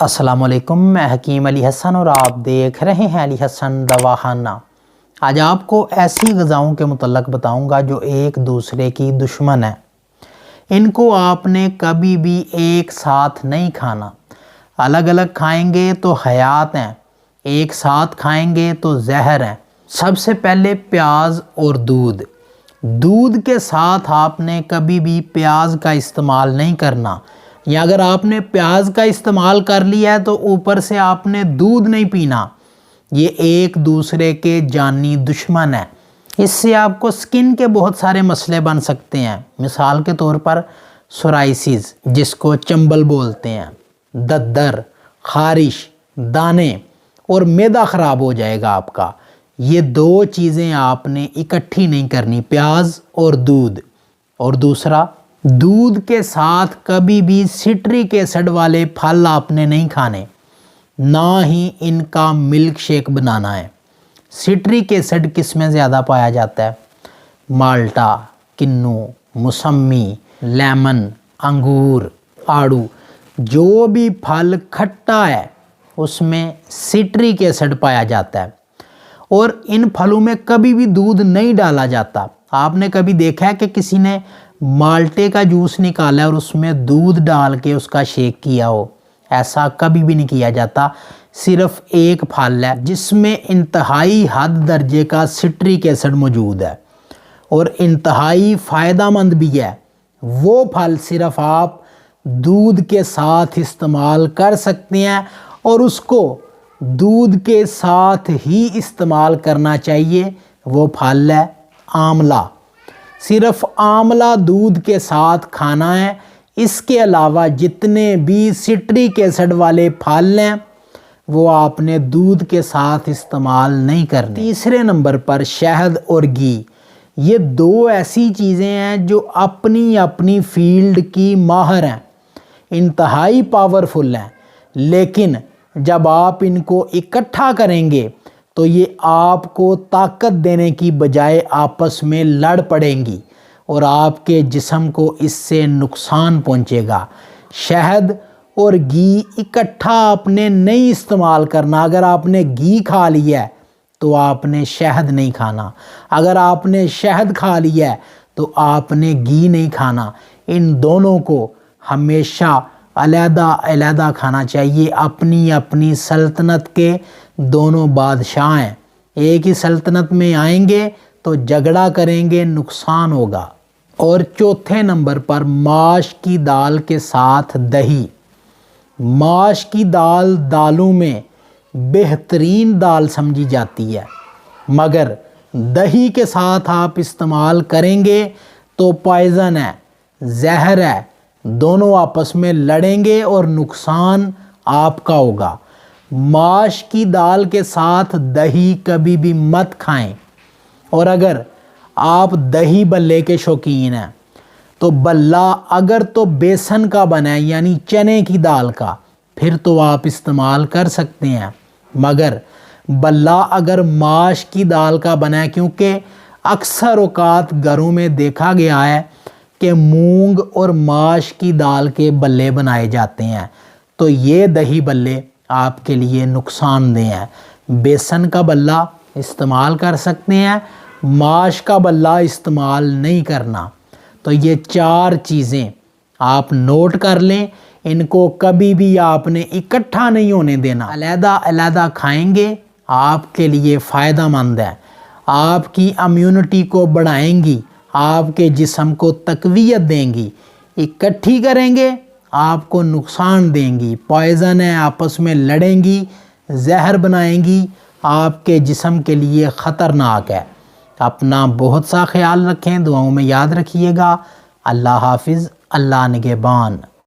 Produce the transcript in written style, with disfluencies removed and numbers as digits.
السلام علیکم، میں حکیم علی حسن اور آپ دیکھ رہے ہیں علی حسن دواخانہ۔ آج آپ کو ایسی غذاؤں کے متعلق بتاؤں گا جو ایک دوسرے کی دشمن ہیں۔ ان کو آپ نے کبھی بھی ایک ساتھ نہیں کھانا۔ الگ الگ کھائیں گے تو حیات ہیں، ایک ساتھ کھائیں گے تو زہر ہیں۔ سب سے پہلے پیاز اور دودھ۔ دودھ کے ساتھ آپ نے کبھی بھی پیاز کا استعمال نہیں کرنا، یا اگر آپ نے پیاز کا استعمال کر لیا ہے تو اوپر سے آپ نے دودھ نہیں پینا۔ یہ ایک دوسرے کے جانی دشمن ہیں۔ اس سے آپ کو سکن کے بہت سارے مسئلے بن سکتے ہیں، مثال کے طور پر سورائسس جس کو چنبل بولتے ہیں، ددر، خارش، دانے اور معدہ خراب ہو جائے گا آپ کا۔ یہ دو چیزیں آپ نے اکٹھی نہیں کرنی، پیاز اور دودھ۔ اور دوسرا، دودھ کے ساتھ کبھی بھی سٹرک ایسڈ والے پھل آپ نے نہیں کھانے، نہ ہی ان کا ملک شیک بنانا ہے۔ سٹرک ایسڈ کس میں زیادہ پایا جاتا ہے؟ مالٹا، کنو، موسمی، لیمن، انگور، آڑو، جو بھی پھل کھٹا ہے اس میں سٹرک ایسڈ پایا جاتا ہے۔ اور ان پھلوں میں کبھی بھی دودھ نہیں ڈالا جاتا۔ آپ نے کبھی دیکھا ہے کہ کسی نے مالٹے کا جوس نکالا اور اس میں دودھ ڈال کے اس کا شیک کیا ہو؟ ایسا کبھی بھی نہیں کیا جاتا۔ صرف ایک پھل ہے جس میں انتہائی حد درجے کا سٹرک ایسڈ موجود ہے اور انتہائی فائدہ مند بھی ہے۔ وہ پھل صرف آپ دودھ کے ساتھ استعمال کر سکتے ہیں، اور اس کو دودھ کے ساتھ ہی استعمال کرنا چاہیے۔ وہ پھل ہے آملہ۔ صرف آملہ دودھ کے ساتھ کھانا ہے۔ اس کے علاوہ جتنے بھی سٹرک ایسڈ والے پھل ہیں وہ آپ نے دودھ کے ساتھ استعمال نہیں کرنے۔ تیسرے نمبر پر شہد اور گھی۔ یہ دو ایسی چیزیں ہیں جو اپنی اپنی فیلڈ کی ماہر ہیں، انتہائی پاورفل ہیں، لیکن جب آپ ان کو اکٹھا کریں گے تو یہ آپ کو طاقت دینے کی بجائے آپس میں لڑ پڑیں گی اور آپ کے جسم کو اس سے نقصان پہنچے گا۔ شہد اور گھی اکٹھا آپ نے نہیں استعمال کرنا۔ اگر آپ نے گھی کھا لیا ہے تو آپ نے شہد نہیں کھانا، اگر آپ نے شہد کھا لیا ہے تو آپ نے گھی نہیں کھانا۔ ان دونوں کو ہمیشہ علیحدہ علیحدہ کھانا چاہیے۔ اپنی اپنی سلطنت کے دونوں بادشاہ ہیں، ایک ہی سلطنت میں آئیں گے تو جھگڑا کریں گے، نقصان ہوگا۔ اور چوتھے نمبر پر ماش کی دال کے ساتھ دہی۔ ماش کی دال دالوں میں بہترین دال سمجھی جاتی ہے، مگر دہی کے ساتھ آپ استعمال کریں گے تو پوائزن ہے، زہر ہے، دونوں آپس میں لڑیں گے اور نقصان آپ کا ہوگا۔ ماش کی دال کے ساتھ دہی کبھی بھی مت کھائیں۔ اور اگر آپ دہی بلے کے شوقین ہیں تو بلہ اگر تو بیسن کا بنا ہے یعنی چنے کی دال کا، پھر تو آپ استعمال کر سکتے ہیں، مگر بلہ اگر ماش کی دال کا بنا ہے، کیونکہ اکثر اوقات گھروں میں دیکھا گیا ہے کہ مونگ اور ماش کی دال کے بلے بنائے جاتے ہیں، تو یہ دہی بلے آپ کے لیے نقصان دہ ہیں۔ بیسن کا بلہ استعمال کر سکتے ہیں، ماش کا بلہ استعمال نہیں کرنا۔ تو یہ چار چیزیں آپ نوٹ کر لیں، ان کو کبھی بھی آپ نے اکٹھا نہیں ہونے دینا۔ علیحدہ علیحدہ کھائیں گے آپ کے لیے فائدہ مند ہے، آپ کی امیونٹی کو بڑھائیں گی، آپ کے جسم کو تقویت دیں گی۔ اکٹھی کریں گے آپ کو نقصان دیں گی، پوائزن ہے، آپس میں لڑیں گی، زہر بنائیں گی، آپ کے جسم کے لیے خطرناک ہے۔ اپنا بہت سا خیال رکھیں، دعاؤں میں یاد رکھیے گا۔ اللہ حافظ، اللہ نگہبان۔